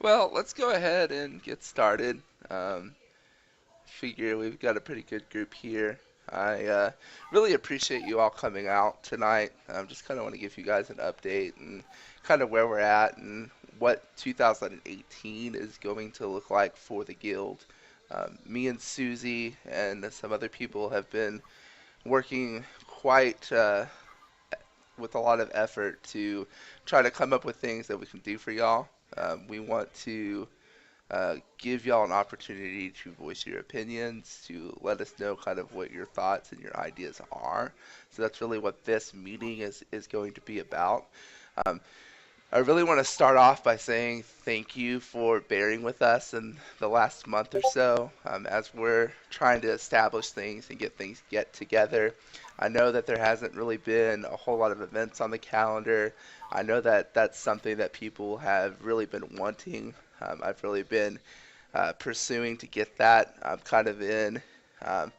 Well, let's go ahead and get started. Um, Figure we've got a pretty good group here. I really appreciate you all coming out tonight. Just kind of want to give you guys an update and kind of where we're at and what 2018 is going to look like for the guild. Me and Susie and some other people have been working quite with a lot of effort to try to come up with things that we can do for y'all. We want to give y'all an opportunity to voice your opinions, to let us know kind of what your thoughts and your ideas are. So that's really what this meeting is going to be about. Um, I really want to start off by saying thank you for bearing with us in the last month or so as we're trying to establish things and get things get together. I know that there hasn't really been a whole lot of events on the calendar. I know that that's something that people have really been wanting. I've really been pursuing to get that kind of um,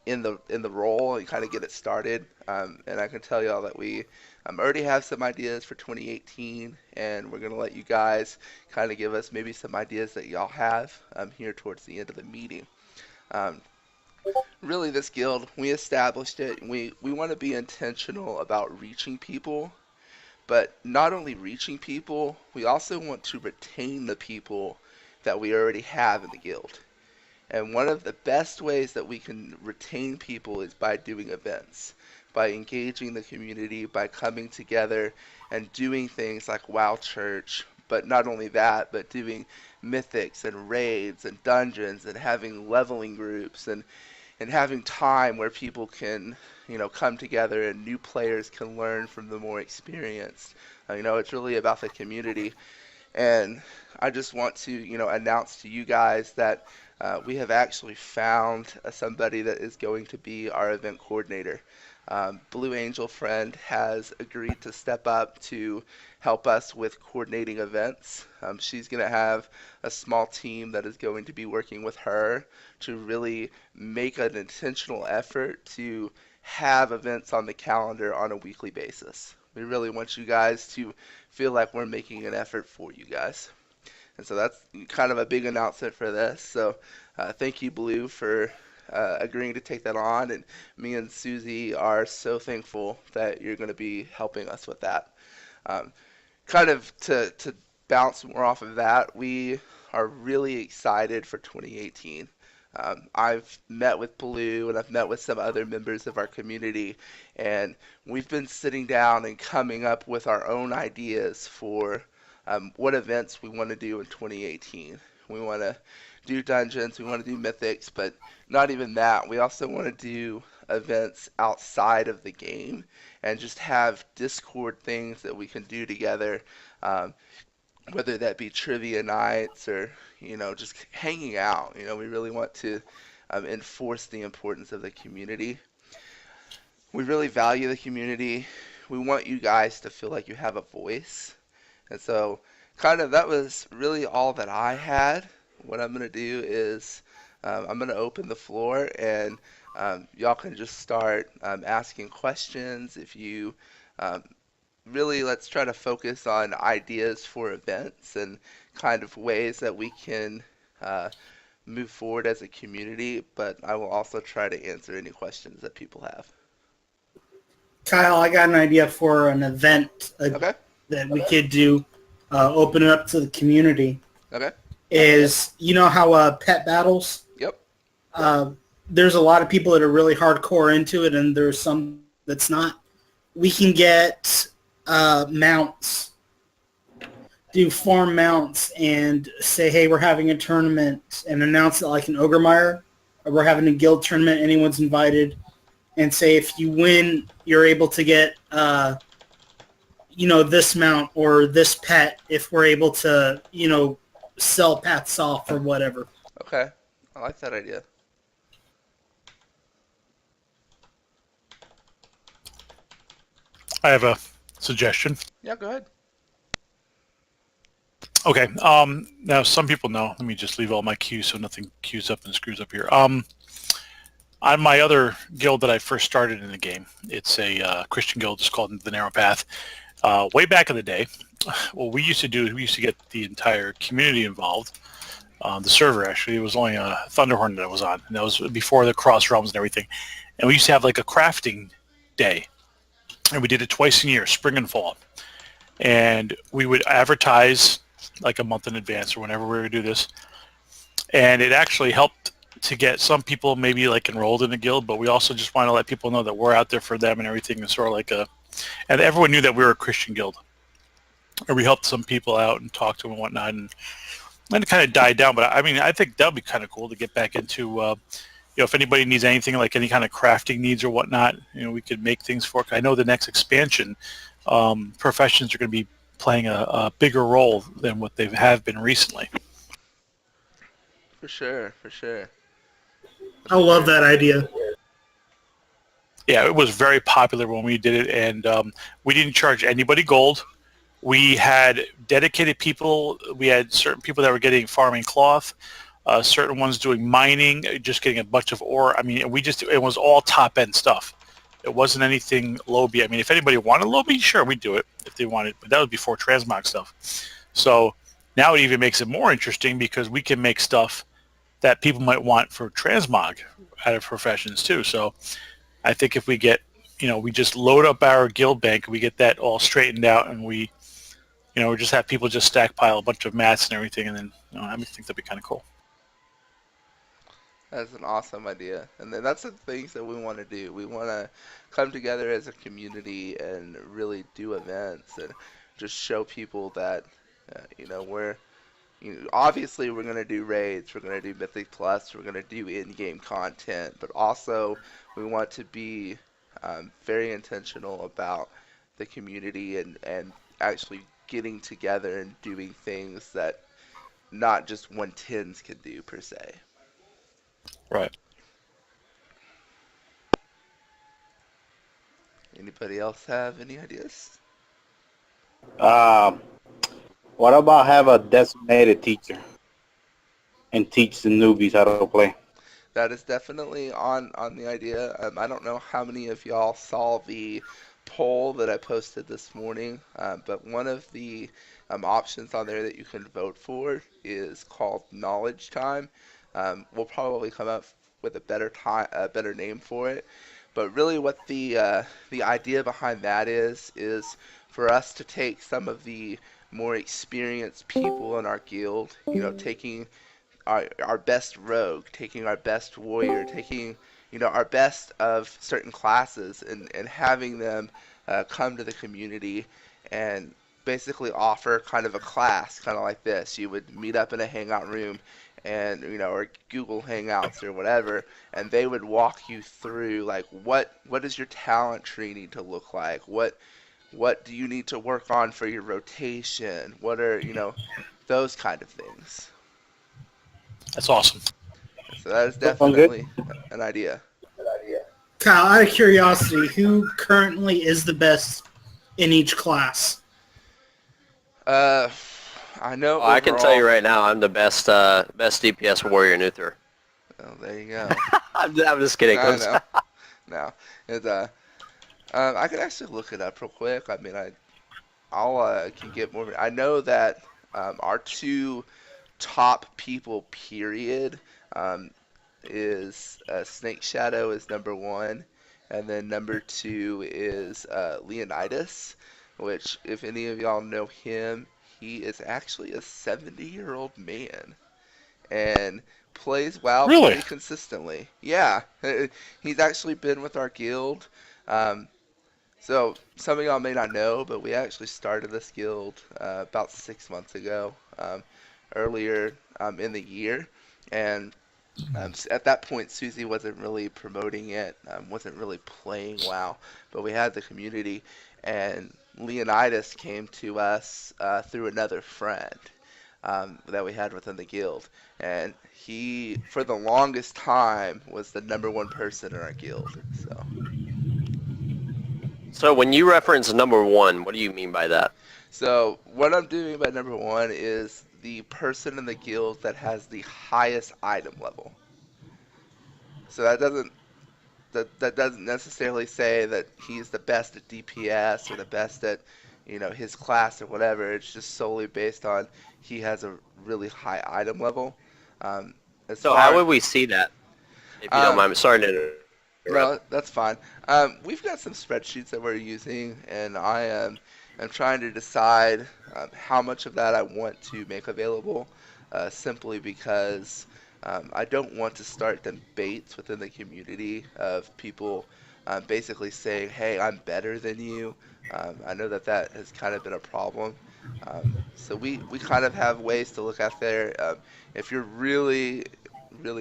in the role and kind of get it started. And I can tell y'all that we already have some ideas for 2018, and we're gonna let you guys kind of give us maybe some ideas that y'all have here towards the end of the meeting. Um, Really, this guild, we established it. And we want to be intentional about reaching people, but not only reaching people, we also want to retain the people that we already have in the guild. And one of the best ways that we can retain people is by doing events, by engaging the community, by coming together and doing things like WoW Church. But not only that, but doing mythics and raids and dungeons and having leveling groups and having time where people can, come together and new players can learn from the more experienced. It's really about the community. And I just want to, announce to you guys that we have actually found somebody that is going to be our event coordinator. Blue Angel Friend has agreed to step up to help us with coordinating events. She's going to have a small team that is going to be working with her to really make an intentional effort to have events on the calendar on a weekly basis. We really want you guys to feel like we're making an effort for you guys. And so that's kind of a big announcement for this. So thank you, Blue, for agreeing to take that on. And me and Susie are so thankful that you're going to be helping us with that. Um, Kind of to bounce more off of that, we are really excited for 2018. I've met with Blue and I've met with some other members of our community, and we've been sitting down and coming up with our own ideas for what events we want to do in 2018. We want to do dungeons, we want to do mythics, but not even that. We also want to do events outside of the game and just have Discord things that we can do together, um, whether that be trivia nights or just hanging out. We really want to enforce the importance of the community. We really value the community. We want you guys to feel like you have a voice. And so, kind of, that was really all that I had. What I'm going to do is I'm going to open the floor and y'all can just start asking questions. If you um, really, let's try to focus on ideas for events and kind of ways that we can uh, move forward as a community, but I will also try to answer any questions that people have. Kyle, I got an idea for an event Okay? that we could do, open it up to the community. Okay? Is, you know how pet battles, Yep. uh, there's a lot of people that are really hardcore into it, and there's some that's not. We can get mounts, do farm mounts, and say, hey, we're having a tournament, and announce it like an Ogre Mire, or we're having a guild tournament, anyone's invited, and say if you win, you're able to get, this mount or this pet if we're able to, sell pets off or whatever. Okay. I like that idea. I have a suggestion. Yeah, go ahead. Okay. Now some people know. Let me just leave all my cues so nothing queues up and screws up here. On my other guild that I first started in the game, it's a Christian guild. It's called the Narrow Path. Way back in the day, what we used to do is we used to get the entire community involved. The server actually, it was only a Thunderhorn that was on, and that was before the cross realms and everything. And we used to have like a crafting day, and we did it twice a year, spring and fall. And we would advertise like a month in advance or whenever we would do this, and it actually helped to get some people maybe like enrolled in the guild, but we also just want to let people know that we're out there for them and everything. And sort of like a, and everyone knew that we were a Christian guild, or we helped some people out and talked to them and whatnot. And then it kind of died down. But I mean, I think that would be kind of cool to get back into. If anybody needs anything like any kind of crafting needs or whatnot, we could make things for. I know the next expansion, professions are going to be playing a bigger role than what they have been recently. For sure, for sure, I for love sure. that idea. Yeah, it was very popular when we did it, and we didn't charge anybody gold. We had dedicated people. We had certain people that were getting farming cloth, certain ones doing mining, just getting a bunch of ore. I mean, it was all top end stuff. It wasn't anything low B. I mean, if anybody wanted low B, sure, we'd do it if they wanted, but that was before transmog stuff. So now it even makes it more interesting because we can make stuff that people might want for transmog out of professions too. So I think if we get, we just load up our guild bank, we get that all straightened out, and we just have people just stackpile a bunch of mats and everything, and then I think that'd be kind of cool. That's an awesome idea. And then that's the things that we want to do. We want to come together as a community and really do events and just show people that, we're, obviously we're going to do raids, we're going to do Mythic Plus, we're going to do in-game content, but also we want to be very intentional about the community and actually getting together and doing things that not just 110s can do per se. Right. Anybody else have any ideas? Um, what about have a designated teacher and teach the newbies how to play? That is definitely on the idea. I don't know how many of y'all saw the poll that I posted this morning, but one of the options on there that you can vote for is called Knowledge Time. We'll probably come up with a better name for it. But really, what the idea behind that is for us to take some of the more experienced people in our guild, taking our best rogue, taking our best warrior, taking our best of certain classes, and having them come to the community and basically offer kind of a class, kind of like this. You would meet up in a hangout room and or Google Hangouts or whatever, and they would walk you through like what does your talent tree need to look like? What do you need to work on for your rotation? What are those kind of things. That's awesome. So that is Sound good? definitely an idea. Kyle, out of curiosity, who currently is the best in each class? Uh, I know Oh, I can tell overall. you right now, I'm the best DPS warrior in Uther. Oh, there you go. I'm just kidding. I know. No, it's I could actually look it up real quick. I mean, I'll can get more. I know that our two top people, period, um, is Snake Shadow is number one, and then number two is Leonidas, which, if any of y'all know him, he is actually a 70-year-old man and plays WoW Really? pretty consistently. Yeah, he's actually been with our guild. Um, so some of y'all may not know, but we actually started this guild about 6 months ago, earlier in the year, and at that point, Susie wasn't really promoting it, wasn't really playing WoW, but we had the community, and Leonidas came to us through another friend that we had within the guild, and he, for the longest time, was the number one person in our guild. So when you reference number one, what do you mean by that? So what I'm doing by number one is the person in the guild that has the highest item level. So that doesn't necessarily say that he's the best at DPS or the best at his class or whatever. It's just solely based on he has a really high item level. Um, as So how far would we see that, if you don't um, mind? Sorry to interrupt. no, that's fine. We've got some spreadsheets that we're using, and am trying to decide how much of that I want to make available, simply because I don't want to start debates within the community of people basically saying, "Hey, I'm better than you." I know that that has kind of been a problem. So we kind of have ways to look at there. If you're really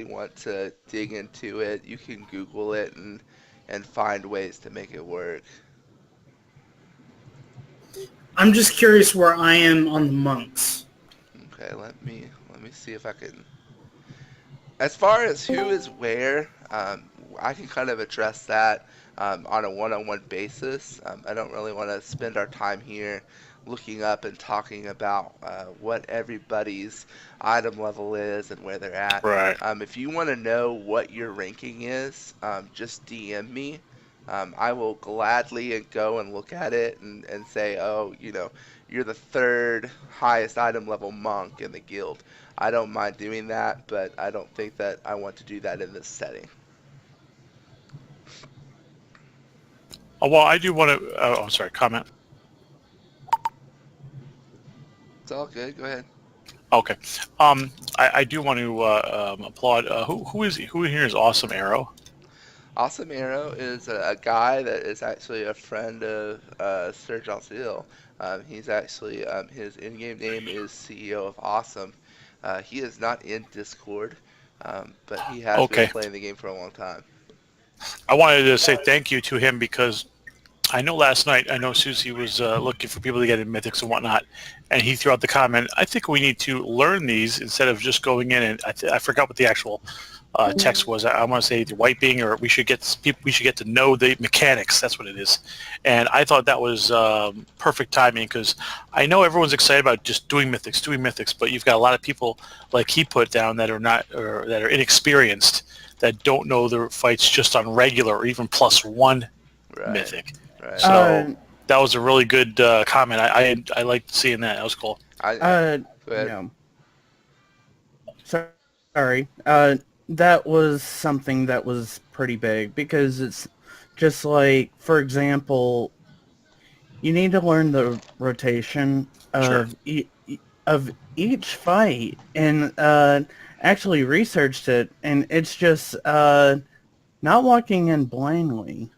want to dig into it, you can Google it and find ways to make it work. I'm just curious where I am on the monks. Okay, let me see if I can. As far as who is where, I can kind of address that on a one-on-one basis. I don't really want to spend our time here looking up and talking about what everybody's item level is and where they're at. Right. If you want to know what your ranking is, just DM me. I will gladly go and look at it and say, oh, you're the third highest item level monk in the guild. I don't mind doing that, but I don't think that I want to do that in this setting. Well, I do want to. Oh, sorry. Comment. It's all good. Go ahead. Okay. I do want to applaud. Who here is Awesome Arrow? Awesome Arrow is a guy that is actually a friend of Sir Jalsil. He's actually his in-game name is CEO of Awesome. He is not in Discord, but he has been Okay. playing the game for a long time. I wanted to say thank you to him because I know last night, I know Susie was looking for people to get in mythics and whatnot, and he threw out the comment, I think we need to learn these instead of just going in and I forgot what the actual text was. I want to say either wiping or we should get to know the mechanics. That's what it is. And I thought that was perfect timing because I know everyone's excited about just doing mythics, but you've got a lot of people like he put down that are not or that are inexperienced that don't know their fights just on regular or even +1 Right, mythic. right. So Uh, that was a really good comment. I liked seeing that. That was cool. I uh, go ahead. no. Sorry. That was something that was pretty big because it's just like, for example, you need to learn the rotation Sure. of each fight and actually researched it, and it's just not walking in blindly.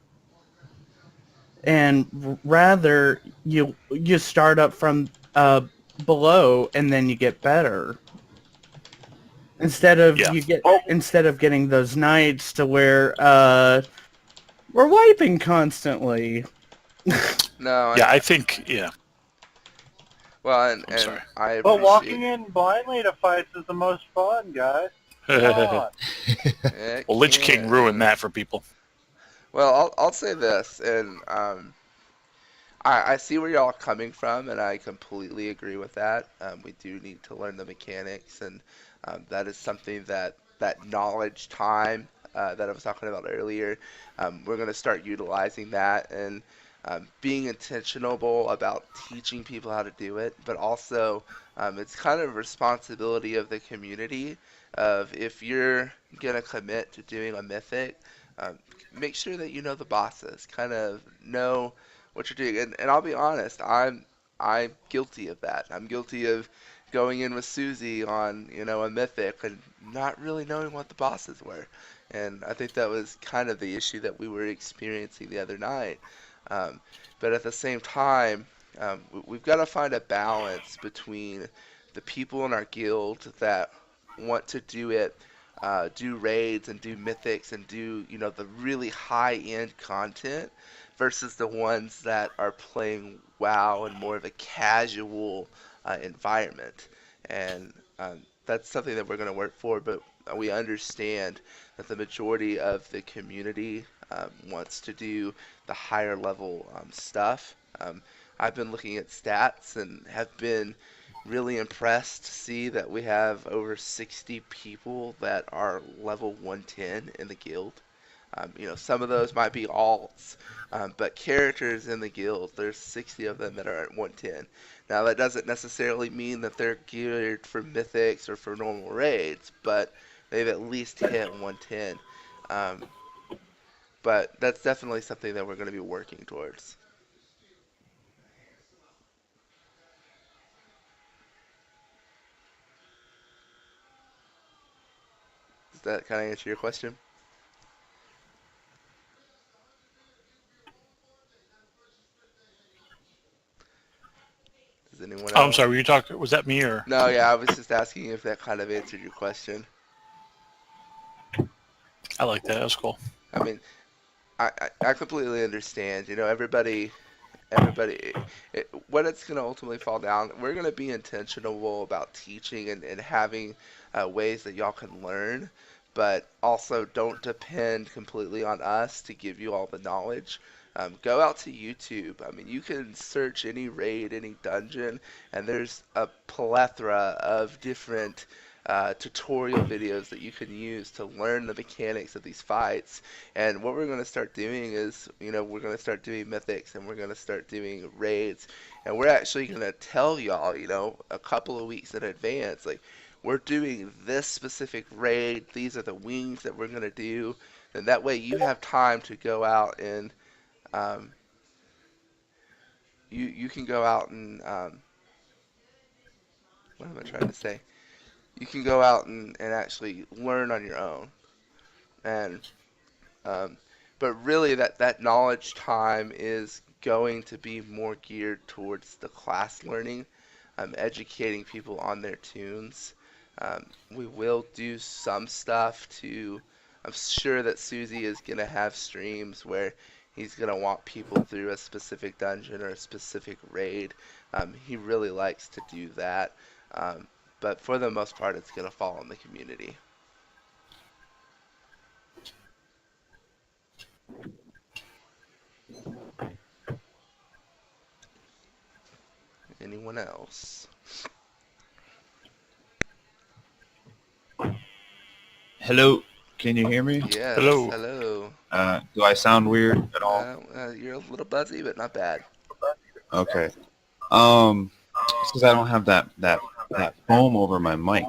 And rather you start up from below and then you get better Yeah. instead of getting those nights to where we're wiping constantly. No, Yeah. I think. Yeah. well, I'm sorry. and I But appreciate. walking in blindly to fights is the most fun, guys. Come well, on. It Lich King can, ruined that for people. Well, I'll say this, and I see where y'all are coming from, and I completely agree with that. We do need to learn the mechanics, and that is something that knowledge time that I was talking about earlier, we're going to start utilizing that and being intentional about teaching people how to do it, but also it's kind of responsibility of the community of if you're going to commit to doing a mythic, um, make sure that you know the bosses, kind of know what you're doing. And I'll be honest, I'm guilty of that. I'm guilty of going in with Susie on, a mythic and not really knowing what the bosses were. And I think that was kind of the issue that we were experiencing the other night. Um, but at the same time, we've got to find a balance between the people in our guild that want to do it, do raids and do mythics and do, the really high end content versus the ones that are playing WoW in more of a casual environment. And that's something that we're going to work for, but we understand that the majority of the community wants to do the higher level stuff. I've been looking at stats and have been really impressed to see that we have over 60 people that are level 110 in the guild. Some of those might be alts, but characters in the guild, there's 60 of them that are at 110. Now, that doesn't necessarily mean that they're geared for mythics or for normal raids, but they've at least hit 110. Um, but that's definitely something that we're going to be working towards. Does that kind of answer your question? Does anyone Oh, I'm else? sorry. Were you talking? Was that me or? No, yeah, I was just asking if that kind of answered your question. I like that. That was cool. I mean, I completely understand. Everybody, what it's going to ultimately fall down, we're going to be intentional about teaching and having ways that y'all can learn, but also don't depend completely on us to give you all the knowledge. Go out to YouTube. I mean, you can search any raid, any dungeon, and there's a plethora of different tutorial videos that you can use to learn the mechanics of these fights. And what we're going to start doing is, we're going to start doing mythics and we're going to start doing raids. And we're actually going to tell y'all, a couple of weeks in advance, like, we're doing this specific raid. These are the wings that we're going to do. And that way you have time to go out and, um, you can go out and, what am I trying to say? You can go out and actually learn on your own. And Um, but really, that knowledge time is going to be more geared towards the class learning, educating people on their tunes. We will do some stuff to. I'm sure that Susie is going to have streams where he's going to walk people through a specific dungeon or a specific raid. He really likes to do that. Um, but for the most part, it's going to fall on the community. Anyone else? Hello, can you hear me? Yes, Hello. hello. Do I sound weird at all? You're a little buzzy, but not bad. Okay. It's because I don't have that foam over my mic.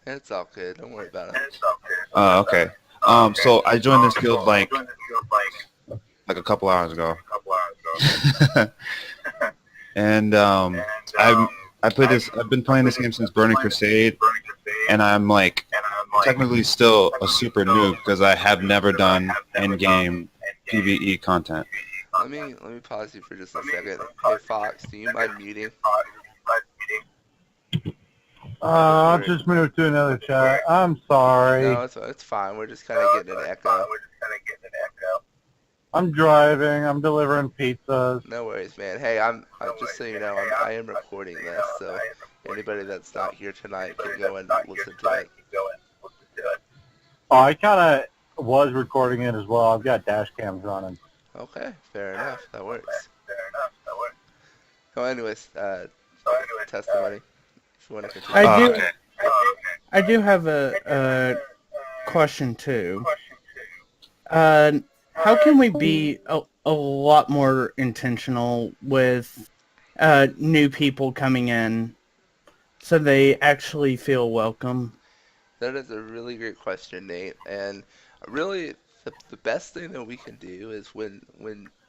It's all good. Don't worry about it. Okay. So I joined this guild like a couple hours ago, and I've been playing this game since Burning Crusade, and I'm like technically still a super noob because I have never done in-game PvE content. Let me pause you for just a second. Hey Fox, do you mind muting? I'll just move to another chat. I'm sorry. No, it's fine. We're just kind of getting an echo. I'm driving. I'm delivering pizzas. No worries, man. Hey, I'm just so you know, I am recording this, so anybody that's not here tonight can go and listen to it. Oh, I kind of was recording it as well. I've got dash cams running. Okay, fair enough. That works. So, anyways, testimony. If you want to continue. Okay. I do have a question too. How can we be a lot more intentional with new people coming in so they actually feel welcome? That is a really great question, Nate. And really, the best thing that we can do is when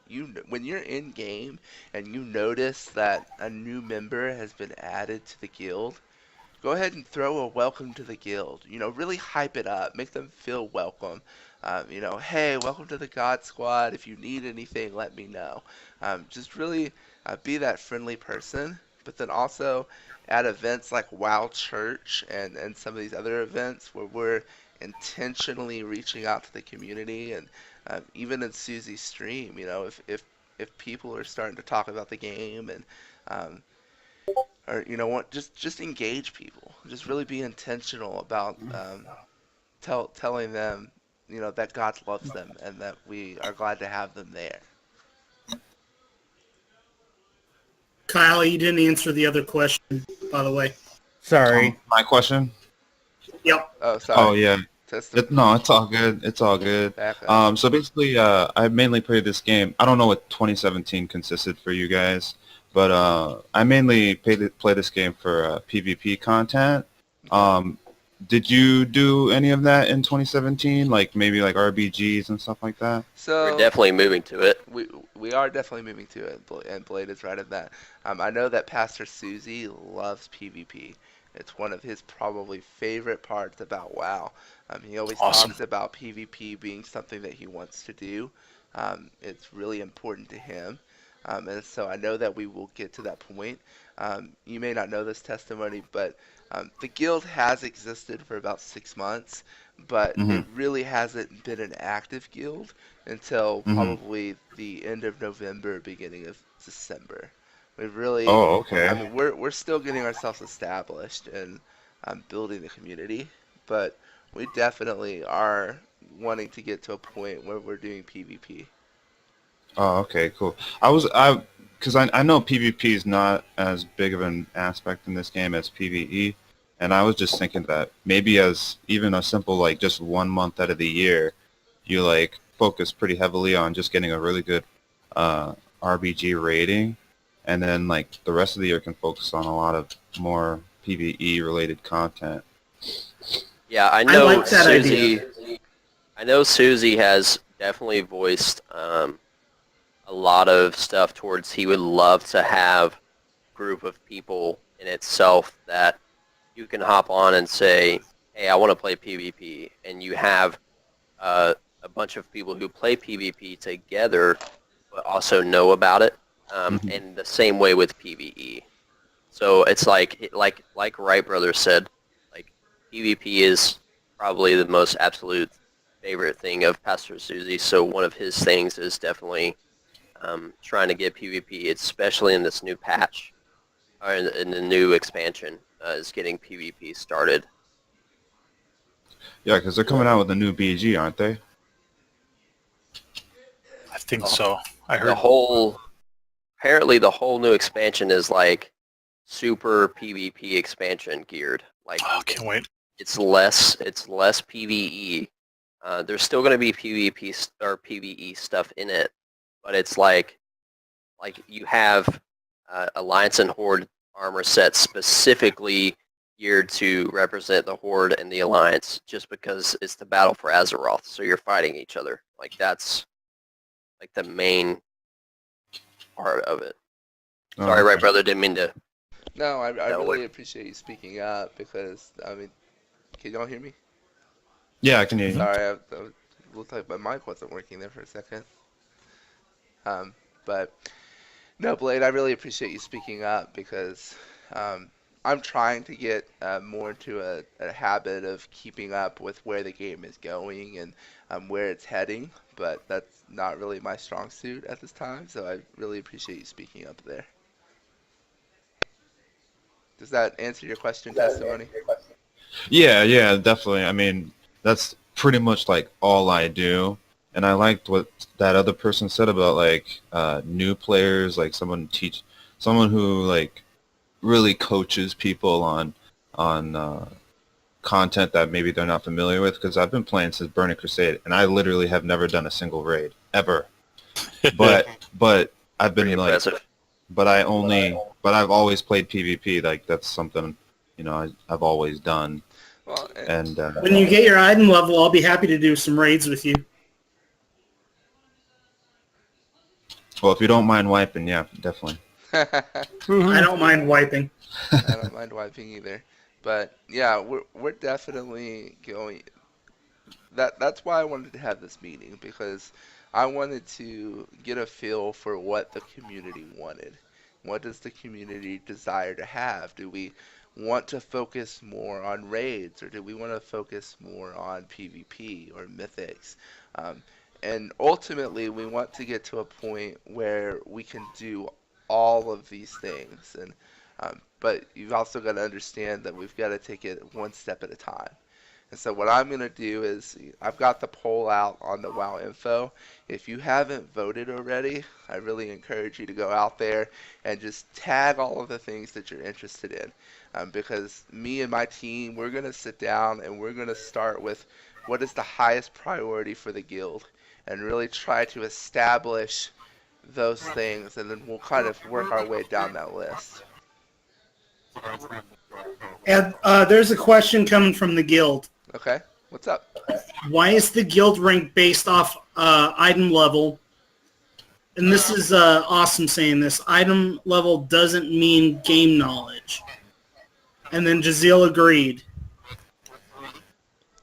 you're in game and you notice that a new member has been added to the guild, go ahead and throw a welcome to the guild. Really hype it up, make them feel welcome. Hey, welcome to the God Squad. If you need anything, let me know. Just really be that friendly person, but then also at events like WoW Church and some of these other events where we're intentionally reaching out to the community, and even in Susie's stream, if people are starting to talk about the game and or what, just engage people. Just really be intentional about telling them that God loves them and that we are glad to have them there. Kyle, you didn't answer the other question, by the way. Sorry. My question? Yep. Oh, sorry. Oh yeah. Testimony. No, it's all good. It's all good. Back up. So basically, I mainly played this game. I don't know what 2017 consisted for you guys, but I mainly play this game for PvP content. Okay. Um, did you do any of that in 2017? Like maybe like RBGs and stuff like that? We're So definitely moving to it. we are definitely moving to it, and Blade is right at that. I know that Pastor Susie loves PvP. It's one of his probably favorite parts about WoW. He always Awesome. talks about PvP being something that he wants to do. It's really important to him. And so I know that we will get to that point. You may not know this testimony, but the guild has existed for about 6 months, but Mm-hmm. it really hasn't been an active guild until Mm-hmm. probably the end of November, beginning of December. We've really, Oh, I okay. mean, we're still getting ourselves established and building the community, but we definitely are wanting to get to a point where we're doing PvP. Oh, okay, cool. Because I know PvP is not as big of an aspect in this game as PvE, and I was just thinking that maybe as even a simple like just 1 month out of the year, you like focus pretty heavily on just getting a really good uh, RBG rating, and then like the rest of the year can focus on a lot of more PvE related content. Yeah, I I know like that Susie. idea. I know Susie has definitely voiced a lot of stuff towards he would love to have a group of people in itself that you can hop on and say, hey, I want to play PvP, and you have a bunch of people who play PvP together but also know about it. Hmm. And the same way with PvE. So it's like Wright Brothers said, like PvP is probably the most absolute favorite thing of Pastor Susie. So one of his things is definitely trying to get PvP, especially in this new patch or in the new expansion, is getting PvP started. Yeah, because they're coming out with a new BG, aren't they? I think The, so. I the heard. whole apparently the whole new expansion is like super PvP expansion geared. Like Oh, can't wait. it's less PvE. There's still going to be PvP or PvE stuff in it, but it's like you have Alliance and Horde armor sets specifically geared to represent the Horde and the Alliance, just because it's the battle for Azeroth. So you're fighting each other. Like that's like the main part of it. Oh, Sorry, right, okay. brother. Didn't mean to. No, I That way. really appreciate you speaking up because, I mean, can y'all hear me? Yeah, I can hear you. Sorry, I looked like my mic wasn't working there for a second. Um, but no, Blade, I really appreciate you speaking up because um, I'm trying to get more into a habit of keeping up with where the game is going and where it's heading, but that's not really my strong suit at this time, so I really appreciate you speaking up there. Does that answer your question, Testimony? Yeah, yeah, definitely. I mean, that's pretty much like all I do. And I liked what that other person said about like new players, like someone who like really coaches people on content that maybe they're not familiar with. Because I've been playing since Burning Crusade, and I literally have never done a single raid ever. But but I've Pretty been like, impressive. but I've always played PvP. Like that's something I've always done. Well, And When you get your item level, I'll be happy to do some raids with you. well, if you don't mind wiping, yeah, definitely. I I don't mind wiping. don't mind wiping either. But yeah, we're definitely going. That's why I wanted to have this meeting because I wanted to get a feel for what the community wanted. What does the community desire to have? Do we want to focus more on raids or do we want to focus more on PvP or mythics? Um, and ultimately, we want to get to a point where we can do all of these things. And but you've also got to understand that we've got to take it one step at a time. And so what I'm going to do is I've got the poll out on the WoW info. If you haven't voted already, I really encourage you to go out there and just tag all of the things that you're interested in. Because me and my team, we're going to sit down and we're going to start with what is the highest priority for the guild, and really try to establish those things, and then we'll kind of work our way down that list. And there's a question coming from the guild. Okay, what's up? Why is the guild rank based off item level? And this is awesome saying this. Item level doesn't mean game knowledge. And then Jazeel agreed.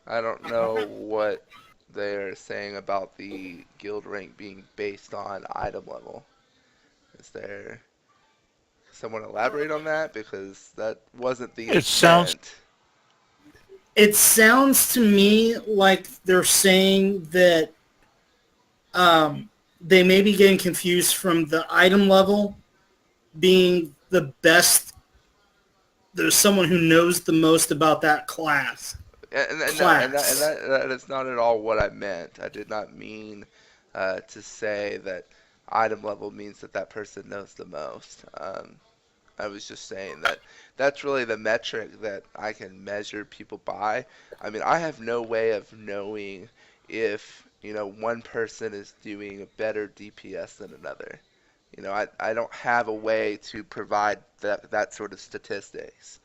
I don't know what they're saying about the guild rank being based on item level. Is there someone elaborate on that? Because that wasn't the It sounds- intent. It sounds to me like they're saying that they may be getting confused from the item level being the best. There's someone who knows the most about that class. And Class. that is not at all what I meant. I did not mean to say that item level means that that person knows the most. I was just saying that that's really the metric that I can measure people by. I mean, I have no way of knowing if, one person is doing a better DPS than another. I don't have a way to provide that sort of statistics.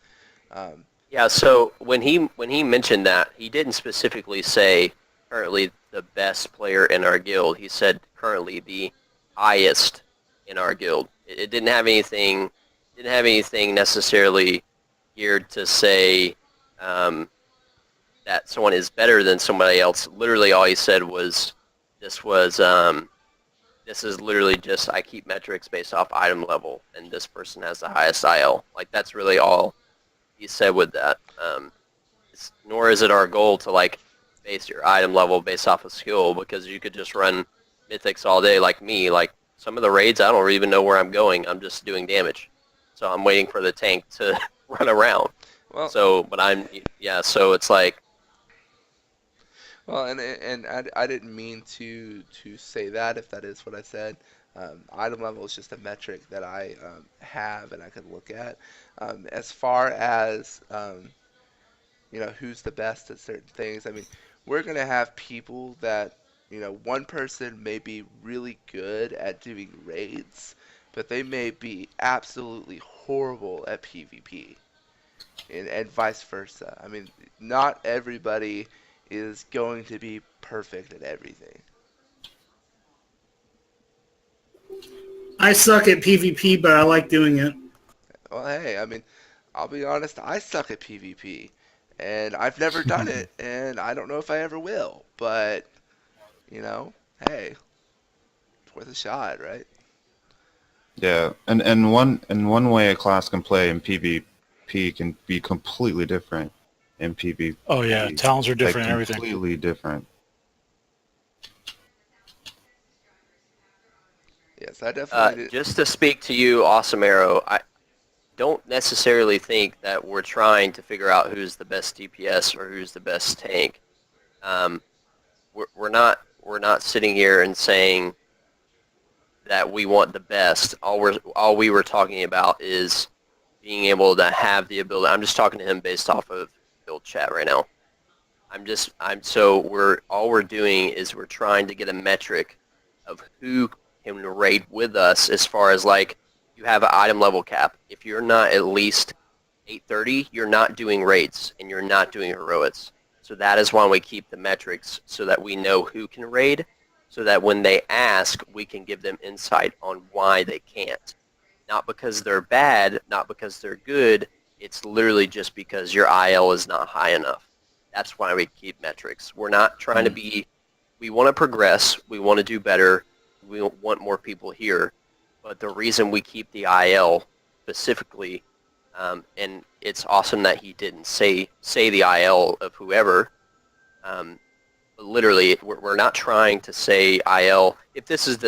Yeah, so when he mentioned that, he didn't specifically say currently the best player in our guild. He said currently the highest in our guild. It didn't have anything necessarily geared to say that someone is better than somebody else. Literally, all he said was this is literally just I keep metrics based off item level, and this person has the highest IL. Like that's really all he said with that. Nor is it our goal to base your item level based off of skill, because you could just run mythics all day like me. Like some of the raids, I don't even know where I'm going. I'm just doing damage, so I'm waiting for the tank to run around. Well, So it's like. Well, and I didn't mean to say that, if that is what I said. Item level is just a metric that I have and I can look at. As far as who's the best at certain things, I mean, we're gonna have people that one person may be really good at doing raids, but they may be absolutely horrible at PvP, and vice versa. I mean, not everybody is going to be perfect at everything. I suck at PvP, but I like doing it. Well, hey, I mean, I'll be honest, I suck at PvP, and I've never done it, and I don't know if I ever will, but, hey, it's worth a shot, right? Yeah, and one way a class can play in PvP can be completely different in PvP. Oh yeah, talents are different and Like, everything. completely different. Yes, I definitely did. Just to speak to you, Awesome Arrow, I don't necessarily think that we're trying to figure out who's the best DPS or who's the best tank. We're not sitting here and saying that we want the best. All we were talking about is being able to have the ability. I'm just talking to him based off of build chat right now. All we're doing is we're trying to get a metric of who can raid with us, as far as you have an item level cap. If you're not at least 830, you're not doing raids and you're not doing heroics. So that is why we keep the metrics, so that we know who can raid, so that when they ask, we can give them insight on why they can't. Not because they're bad, not because they're good. It's literally just because your IL is not high enough. That's why we keep metrics. We're not trying to be, we want to progress, we want to do better, we want more people here. But the reason we keep the IL specifically, and it's awesome that he didn't say the IL of whoever, but literally we're not trying to say IL, if this is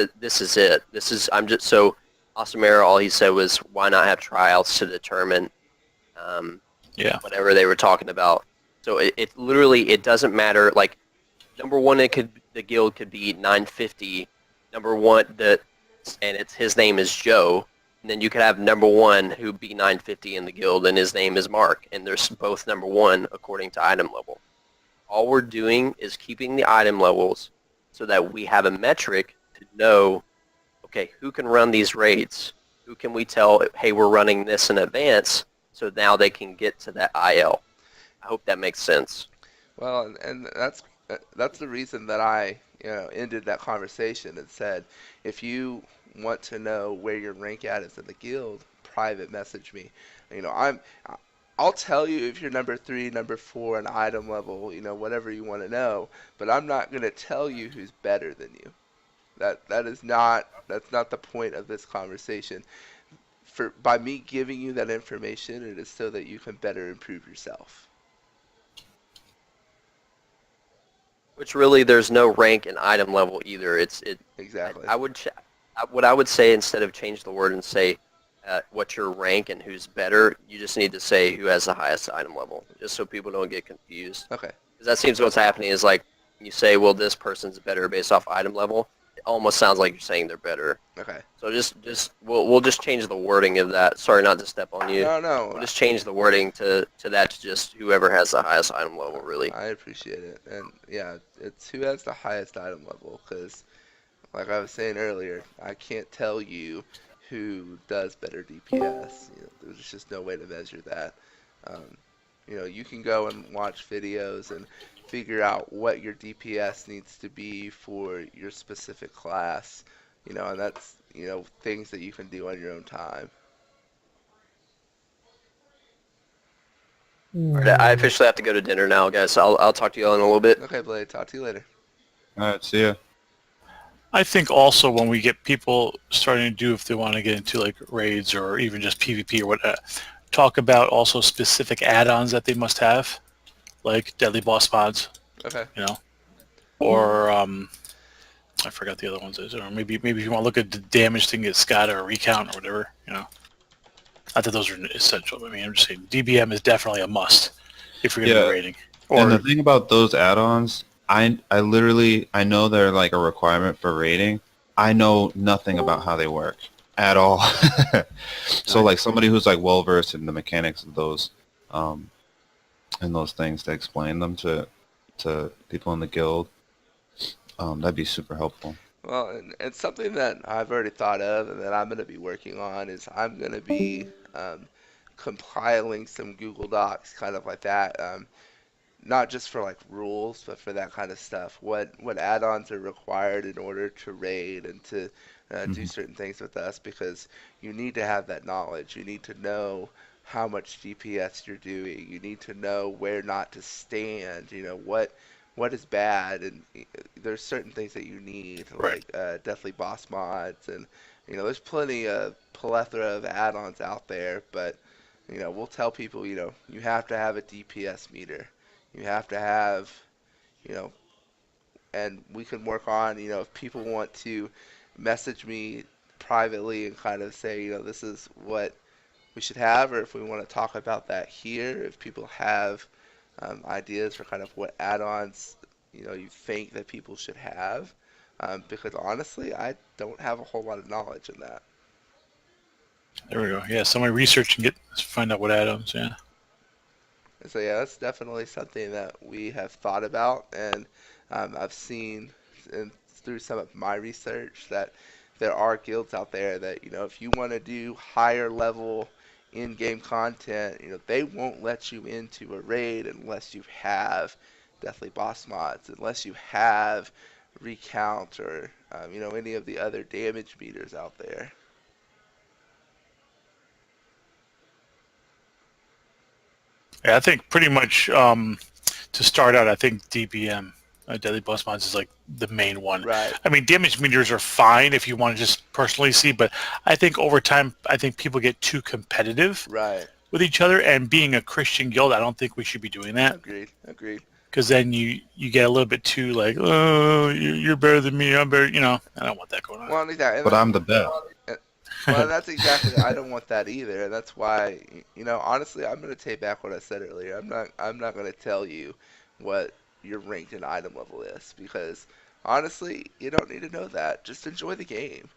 it. I'm just so Awesome Arrow, all he said was why not have tryouts to determine whatever they were talking about. So it literally, it doesn't matter. Like, number one, the guild could be 950. Number one, and his name is Joe. And then you could have number one who be 950 in the guild, and his name is Mark, and they're both number one according to item level. All we're doing is keeping the item levels so that we have a metric to know, okay, who can run these raids? Who can we tell, hey, we're running this in advance, so now they can get to that IL. I hope that makes sense. Well, and that's the reason that I ended that conversation and said, if you want to know where your rank at is in the guild, private message me. You know, I'll tell you if you're number three, number four, an item level, whatever you want to know. But I'm not gonna tell you who's better than you. That's not the point of this conversation. For by me giving you that information, it is so that you can better improve yourself. Which really, there's no rank and item level either. Exactly. What I would say, instead of change the word and say what's your rank and who's better, you just need to say who has the highest item level, just so people don't get confused. Okay. Because that seems what's happening is like you say, well, this person's better based off item level. It almost sounds like you're saying they're better. Okay. So we'll just change the wording of that. Sorry, not to step on you. No. We'll just change the wording to that to just whoever has the highest item level, really. I appreciate it, and yeah, it's who has the highest item level. Because, like I was saying earlier, I can't tell you who does better DPS. There's just no way to measure that. Um, you can go and watch videos and figure out what your DPS needs to be for your specific class. And that's things that you can do on your own time. All right, I officially have to go to dinner now, guys. I'll talk to you all in a little bit. Okay, Blade. Talk to you later. All right, see ya. I think also when we get people starting to do, if they want to get into like raids or even just PvP or whatever, talk about also specific add-ons that they must have, like deadly boss mods, Okay. or I forgot the other ones. Or maybe if you want to look at the damage thing, get SCADA or recount or whatever. Not that those are essential. I mean, I'm just saying DBM is definitely a must if you're going to be raiding. And the thing about those add-ons, I literally know they're like a requirement for rating. I know nothing about how they work at all. So like somebody who's like well versed in the mechanics of those and those things to explain them to people in the guild, that'd be super helpful. Well, and something that I've already thought of and that I'm going to be working on is I'm going to be compiling some Google Docs, kind of like that. Not just for like rules, but for that kind of stuff. What add-ons are required in order to raid and to do certain things with us, because you need to have that knowledge. You need to know how much DPS you're doing. You need to know where not to stand. What is bad, and there's certain things that you need, Right. like deathly boss mods, and there's plenty of plethora of add-ons out there, but we'll tell people, you have to have a DPS meter. You have to have, you know, and we can work on, if people want to message me privately and kind of say, this is what we should have, or if we want to talk about that here, if people have ideas for kind of what add-ons, you think that people should have, because honestly, I don't have a whole lot of knowledge in that. There we go. Yeah, somebody research and find out what add-ons. Yeah. And so yeah, that's definitely something that we have thought about, and I've seen through some of my research that there are guilds out there that if you want to do higher level in-game content, they won't let you into a raid unless you have deathly boss mods, unless you have recount or any of the other damage meters out there. Yeah, I think pretty much to start out, I think DBM, Deadly Boss Mods, is like the main one. Right. I mean, damage meters are fine if you want to just personally see, but I think over time, I think people get too competitive Right. with each other, and being a Christian guild, I don't think we should be doing that. Agreed. Because then you get a little bit too like, oh, you're better than me, I'm better, I don't want that going on. Well, exactly. But I'm the best. Well, that's exactly. I don't want that either, and that's why, honestly, I'm gonna take back what I said earlier. I'm not gonna tell you what your ranked and item level is, because honestly, you don't need to know that. Just enjoy the game.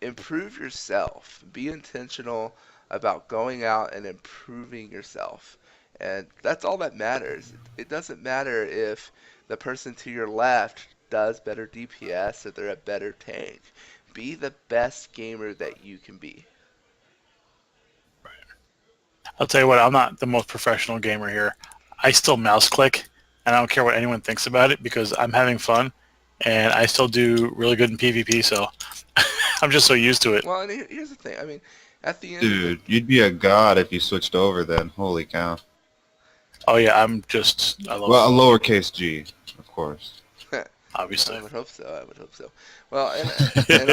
Improve yourself. Be intentional about going out and improving yourself. And that's all that matters. It doesn't matter if the person to your left does better DPS or they're a better tank. Be the best gamer that you can be. I'll tell you what, I'm not the most professional gamer here. I still mouse click, and I don't care what anyone thinks about it because I'm having fun, and I still do really good in PvP. So I'm just so used to it. Well, and here's the thing. I mean, at the end of the Dude, you'd be a god if you switched over then. Holy cow. Oh yeah, I love Well, a it, lowercase g, of course. obviously. I would hope so. I would hope so. Well, and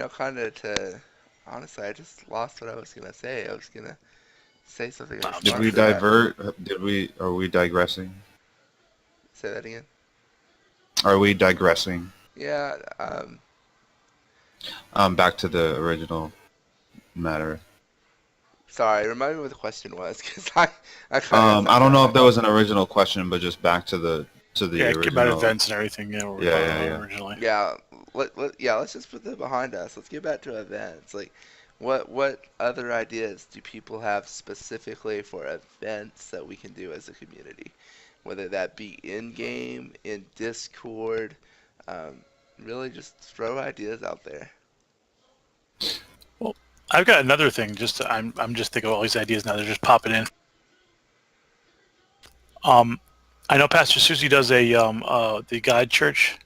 I'll kind of to honestly, I just lost what I was gonna say. I was gonna say something in I'm Did response we sorry. to that. divert? Are we digressing? Say that again. Are we digressing? Yeah. Back to the original matter. Sorry. Remind me what the question was, because I kind of got I sucked don't up. know if that was an original question, but just back to the Yeah, about original. events and everything. Yeah, we were Yeah, talking yeah, about yeah. originally. Yeah. Let's just put that behind us. Let's get back to events. Like, what other ideas do people have specifically for events that we can do as a community? Whether that be in game, in Discord, um, really just throw ideas out there. Well, I've got another thing. I'm just thinking of all these ideas now. They're just popping in. I know Pastor Susie does the God Church.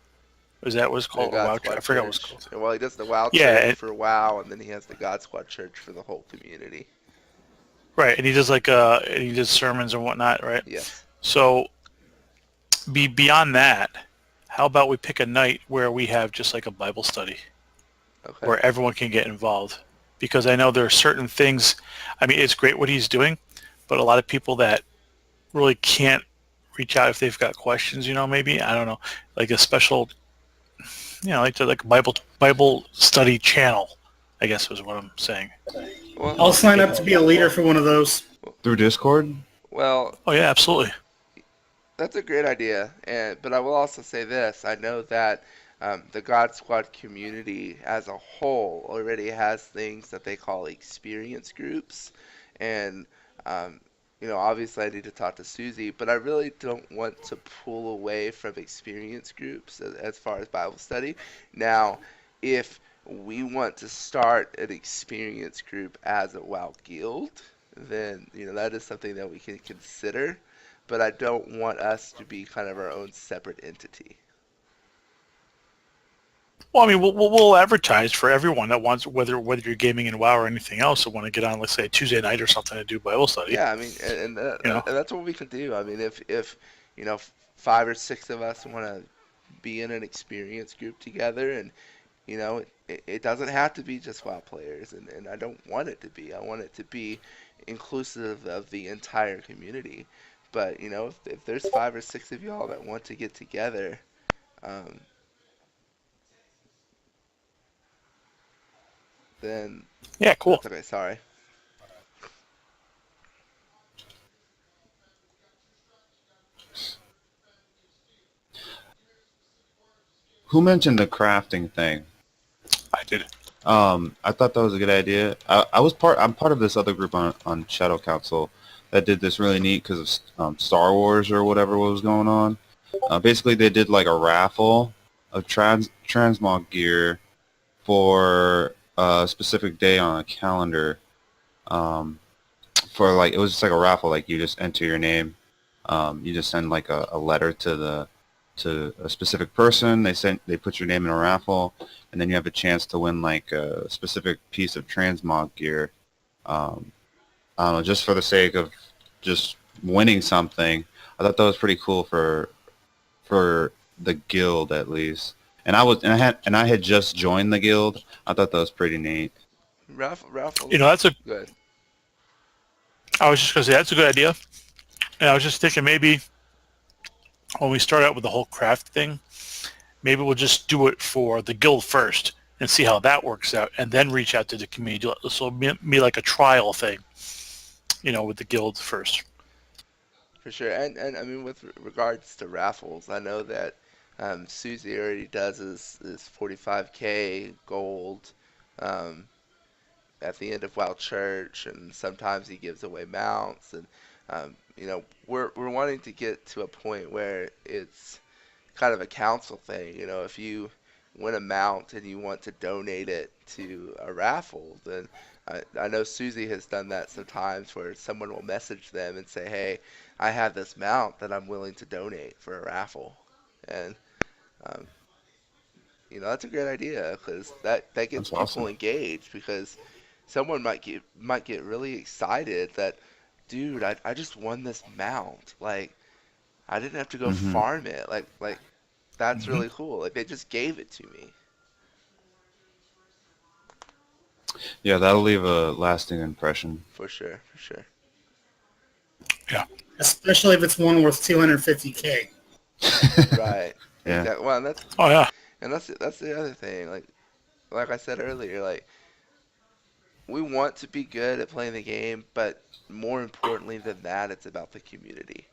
Is that what it's The called? Or God WoW? I Squad forgot what it's Church. called. Well, he does the WoW Yeah, Church for WoW, and then he has the God Squad Church for the whole community. right. And he does sermons and whatnot, right? Yes. So beyond that, how about we pick a night where we have just like a Bible study Okay. where everyone can get involved? Because I know there are certain things. I mean, it's great what he's doing, but a lot of people that really can't reach out if they've got questions. Maybe I don't know, like a special, like a Bible study channel. I guess was what I'm saying. Well, I'll sign up to be a leader for one of those. Through Discord? well, Oh yeah, absolutely. that's a great idea, but I will also say this: I know that the God Squad community as a whole already has things that they call experience groups, and um, obviously I need to talk to Susie, but I really don't want to pull away from experience groups as far as Bible study. Now, if we want to start an experience group as a WoW guild, then that is something that we can consider, but I don't want us to be kind of our own separate entity. Well, I mean, we'll advertise for everyone that wants, whether you're gaming in WoW or anything else, that want to get on, let's say, Tuesday night or something to do Bible study. Yeah, I mean, You know, and that's what we can do. I mean, if 5 or 6 of us want to be in an experience group together, and it doesn't have to be just WoW players, and I don't want it to be. I want it to be inclusive of the entire community. But if there's 5 or 6 of y'all that want to get together, um, then yeah, cool. that's okay. Sorry. Who mentioned the crafting thing? I did. I thought that was a good idea. I'm part of this other group on Shadow Council that did this really neat because of Star Wars or whatever was going on. Basically, they did like a raffle of transmog gear for a specific day on a calendar. Um, for like, it was just like a raffle. Like you just enter your name. You just send like a letter to a specific person. They put your name in a raffle, and then you have a chance to win like a specific piece of transmog gear. Um, I don't know, just for the sake of just winning something. I thought that was pretty cool for the guild at least. And I had just joined the guild. I thought that was pretty neat. Raffles. That's a. Good. I was just gonna say that's a good idea, and I was just thinking maybe when we start out with the whole craft thing, maybe we'll just do it for the guild first and see how that works out, and then reach out to the community. So be like a trial thing, with the guild first. For sure. And I mean, with regards to raffles, I know that Susie already does his 45K gold. Um, at the end of WoW Church, and sometimes he gives away mounts, and we're wanting to get to a point where it's kind of a council thing. If you win a mount and you want to donate it to a raffle, then I know Susie has done that sometimes where someone will message them and say, hey, I have this mount that I'm willing to donate for a raffle. And, um, that's a great idea because that gets That's people awesome. engaged because someone might get really excited that, dude, I just won this mount. Like, I didn't have to go Hmm. farm it. Like that's Hmm. really cool. Like they just gave it to me. Yeah, that'll leave a lasting impression. For sure, for sure. Yeah. Especially if it's one worth 250K. Right. Yeah. Exactly. Well, and that's Oh yeah. and that's the other thing. Like I said earlier, like we want to be good at playing the game, but more importantly than that, it's about the community.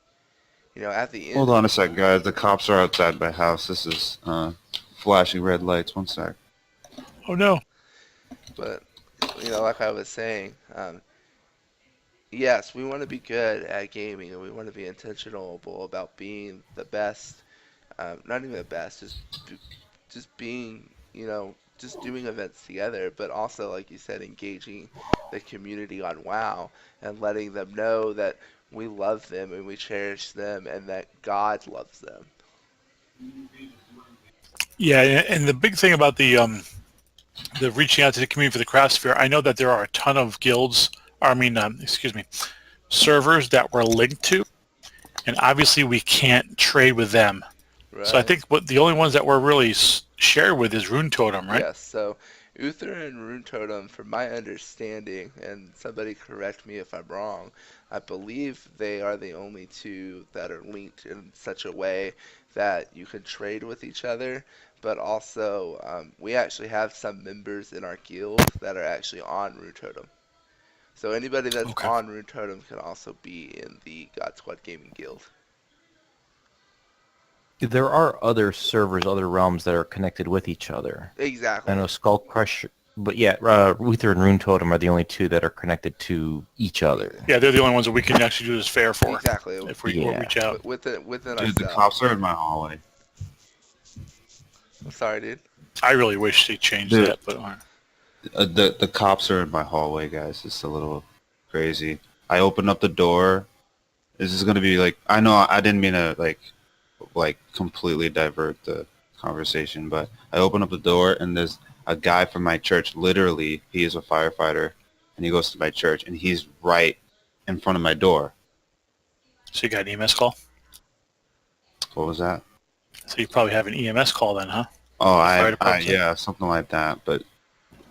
At the Hold end, on a sec, guys. The cops are outside my house. This is flashing red lights. One sec. Oh no. but like I was saying, yes, we want to be good at gaming, and we want to be intentional about being the best. Not even the best, just being, just doing events together, but also, like you said, engaging the community on WoW and letting them know that we love them and we cherish them and that God loves them. Yeah, and the big thing about the reaching out to the community for the craft sphere, I know that there are a ton of guilds. Or, I mean, excuse me, servers that we're linked to, and obviously we can't trade with them. So I Right? think what the only ones that we're really shared with is Rune Totem, right? Yes. So Uther and Rune Totem, from my understanding, and somebody correct me if I'm wrong, I believe they are the only two that are linked in such a way that you can trade with each other. But also, we actually have some members in our guild that are actually on Rune Totem. So anybody that's Okay. on Rune Totem can also be in the God Squad Gaming Guild. There are other servers, other realms that are connected with each other. I Exactly. know Skull Crusher, but yeah, Uther and Rune Totem are the only two that are connected to each other. Yeah, they're the only ones that we can actually do this fair for Exactly. if we Yeah. reach out. Within Dude, the ourselves. cops are in my hallway. I'm sorry, dude. I really wish they changed Dude, that, but the cops are in my hallway, guys. It's a little crazy. I opened up the door. This is gonna be like, I know I didn't mean to like completely divert the conversation, but I open up the door and there's a guy from my church. Literally, he is a firefighter, and he goes to my church, and he's right in front of my door. so you got an EMS call. What was that? So you probably have an EMS call then, huh? Oh, Fire department. yeah, something like that. But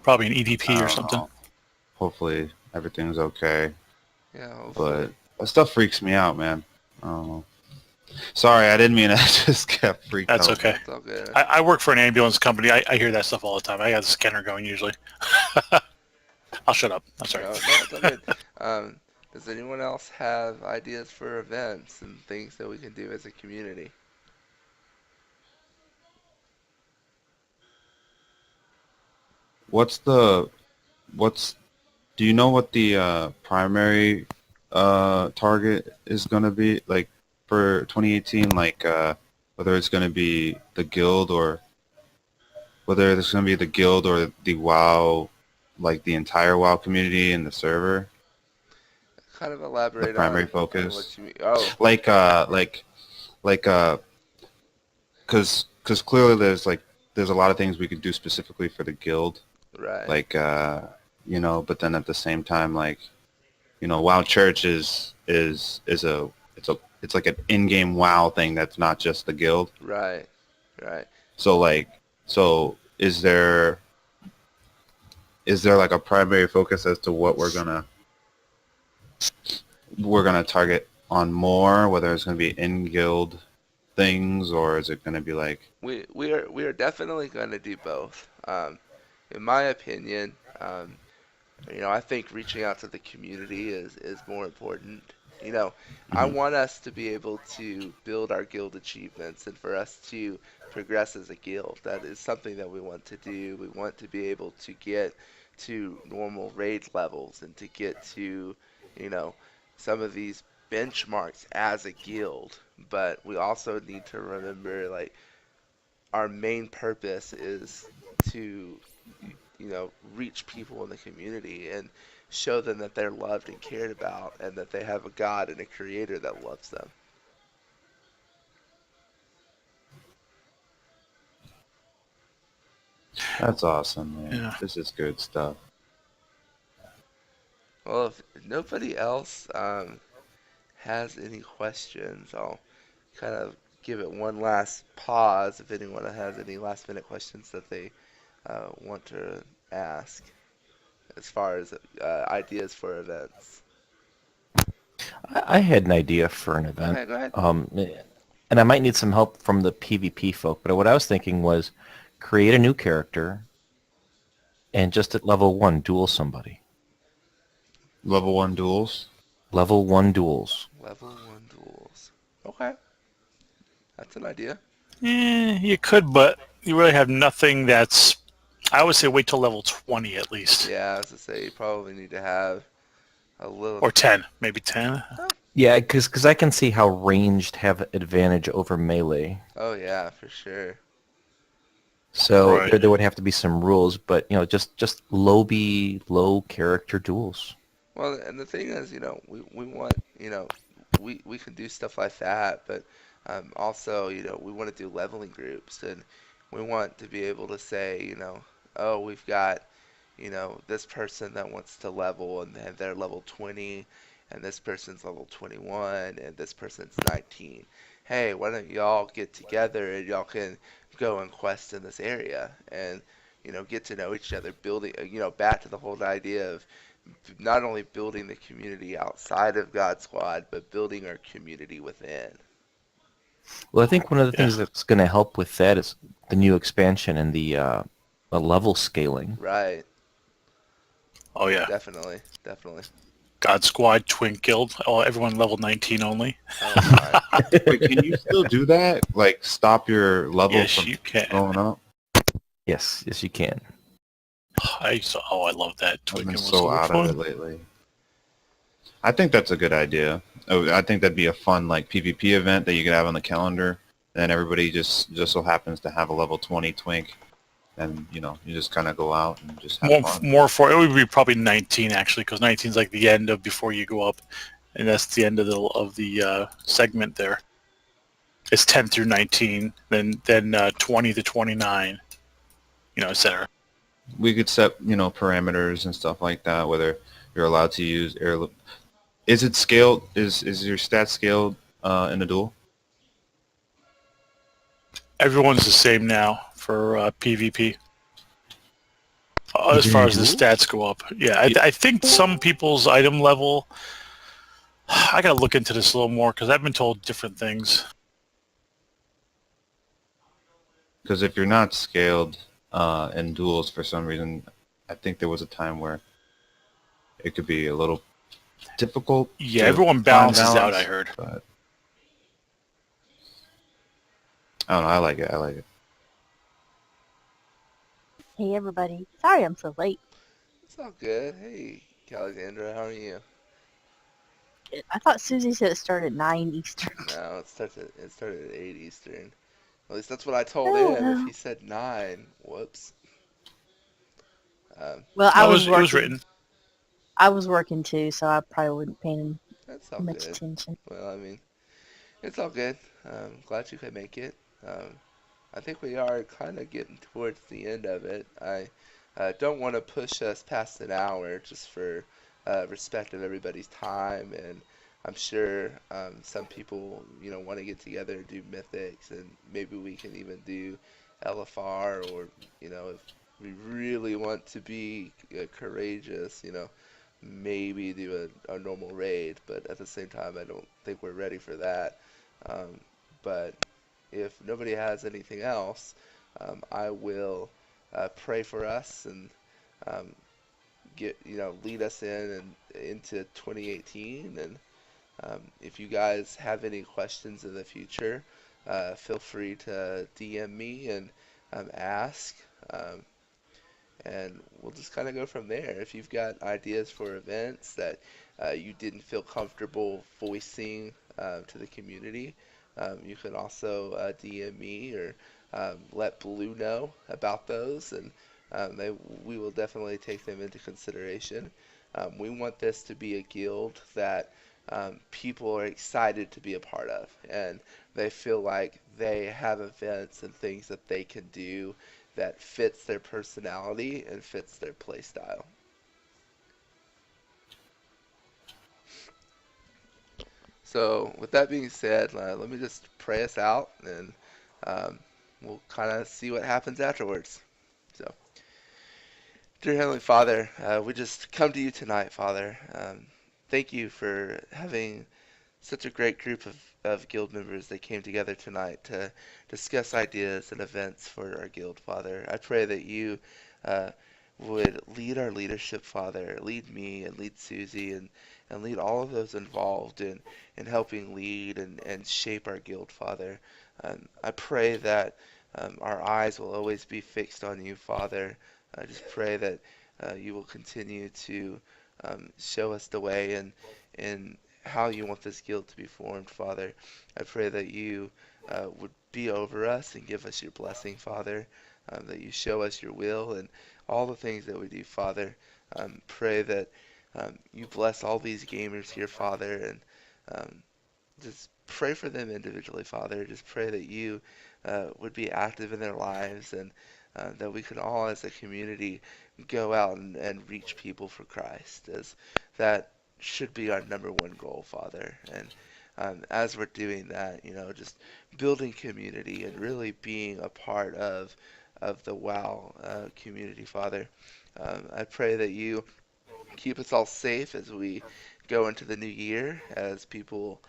Probably an I EDP or don't something. know. Hopefully everything's okay. Yeah, hopefully. But that stuff freaks me out, man. I don't know. Sorry, I didn't mean I just got freaked That's out. okay. It's all good. I work for an ambulance company. I hear that stuff all the time. I got the scanner going usually. I'll shut up. I'm sorry. No, it's all good. Does anyone else have ideas for events and things that we can do as a community? What's the what's Do you know what the primary target is gonna be like for 2018? Like whether it's gonna be the guild or whether it's gonna be the guild or the WoW, like the entire WoW community and the server, Kind of the elaborate primary on focus. what you mean. Oh, Like because clearly there's a lot of things we could do specifically for the guild, right. like but then at the same time, like, WoW Church it's like an in-game WoW thing that's not just the guild. Right. Right. So is there like a primary focus as to what we're gonna target on more, whether it's gonna be in-guild things or is it gonna be like We are definitely going to do both. In my opinion, I think reaching out to the community is more important. I Mhm. want us to be able to build our guild achievements and for us to progress as a guild. That is something that we want to do. We want to be able to get to normal raid levels and to get to, you know, some of these benchmarks as a guild. But we also need to remember, like, our main purpose is to, reach people in the community and show them that they're loved and cared about and that they have a God and a creator that loves them. That's awesome, man. Yeah. This is good stuff. Well, if nobody else has any questions, I'll kind of give it one last pause if anyone has any last minute questions that they want to ask as far as ideas for events. I had an idea for an event. Okay, go ahead. And I might need some help from the PvP folk, but what I was thinking was create a new character and just at level 1 duel somebody. Level 1 duels. Level 1 duels. Level 1 duels. Okay, that's an idea. You could, but you really have nothing that's... I would say wait till level 20 at least. Yeah, as I say, you probably need to have a little. Or 10. Maybe 10. Yeah, because I can see how ranged have advantage over melee. Oh yeah, for sure. So Right. there would have to be some rules, but just low character duels. Well, and the thing is, we want, we can do stuff like that, but also, we want to do leveling groups, and we want to be able to say, oh, we've got, this person that wants to level, and they're level 20, and this person's level 21, and this person's 19. Hey, why don't y'all get together and y'all can go and quest in this area and, get to know each other, building, back to the whole idea of not only building the community outside of God Squad, but building our community within. Well, I think one of the Yeah. things that's going to help with that is the new expansion and the level scaling. Right. Oh, yeah. Definitely. Definitely. God Squad, Twin Guild. Oh, everyone level 19 only. Oh my. Wait, can you still do that? Like, stop your level Yes, from you can. going up? Yes, you can. I love that. I've Twin been Guild was so so out fun. of it lately. I think that's a good idea. Oh, I think that'd be a fun like PvP event that you could have on the calendar, and everybody just so happens to have a level 20 twink, and you just kind of go out and just have fun. More for it would be probably 19 actually, because 19 is like the end of before you go up, and that's the end of the segment there. It's 10 through 19, then 20 to 29, etc. We could set parameters and stuff like that, whether you're allowed to use air. Is it scaled? Is your stat scaled in a duel? Everyone's the same now for PvP. As Even far in as the duels? stats go up, yeah, I think some people's item level. I gotta look into this a little more because I've been told different things. Because if you're not scaled in duels for some reason, I think there was a time where it could be a little difficult. Yeah, to everyone find balances out. balance, I heard. but I don't know. I like it. I like it. Hey everybody. Sorry I'm so late. It's all good. Hey, Alexandra, how are you? I thought Susie said it started at 9 Eastern. No, it started at 8 Eastern. At least that's what I told Oh, him. If well. he said 9, whoops. Well, No, I was it working. was written. I was working too, so I probably wasn't paying That's all much good. attention. Well, I mean, it's all good. Glad you could make it. I think we are kind of getting towards the end of it. I don't want to push us past an hour just for respect of everybody's time, and I'm sure some people, want to get together and do mythics, and maybe we can even do LFR, or if we really want to be courageous, maybe do a normal raid. But at the same time, I don't think we're ready for that. But if nobody has anything else, I will pray for us and um, lead us into 2018. And if you guys have any questions in the future, feel free to DM me and ask. Um, and we'll just kind of go from there. If you've got ideas for events that you didn't feel comfortable voicing to the community, you can also DM me or let Blue know about those, and we will definitely take them into consideration. We want this to be a guild that people are excited to be a part of, and they feel like they have events and things that they can do that fits their personality and fits their play style. So, with that being said, let me just pray us out, and um, we'll kind of see what happens afterwards. So, dear Heavenly Father, we just come to you tonight, Father. Thank you for having such a great group of guild members that came together tonight to discuss ideas and events for our guild, Father. I pray that you uh, would lead our leadership, Father. Lead me and lead Susie and lead all of those involved in helping lead and shape our guild, Father. I pray that our eyes will always be fixed on you, Father. I just pray that you will continue to show us the way and how you want this guild to be formed, Father. I pray that you would be over us and give us your blessing, Father, that you show us your will and all the things that we do, Father. Pray that you bless all these gamers here, Father, and just pray for them individually, Father. Just pray that you would be active in their lives and that we could all as a community go out and reach people for Christ, as that should be our number one goal, Father. And as we're doing that, just building community and really being a part of the WoW community, Father. I pray that you keep us all safe as we go into the new year, as people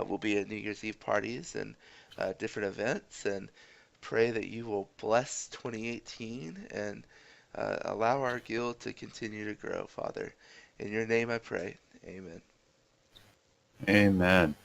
will be at New Year's Eve parties and different events, and pray that you will bless 2018 and allow our guild to continue to grow, Father. In your name I pray. Amen. Amen.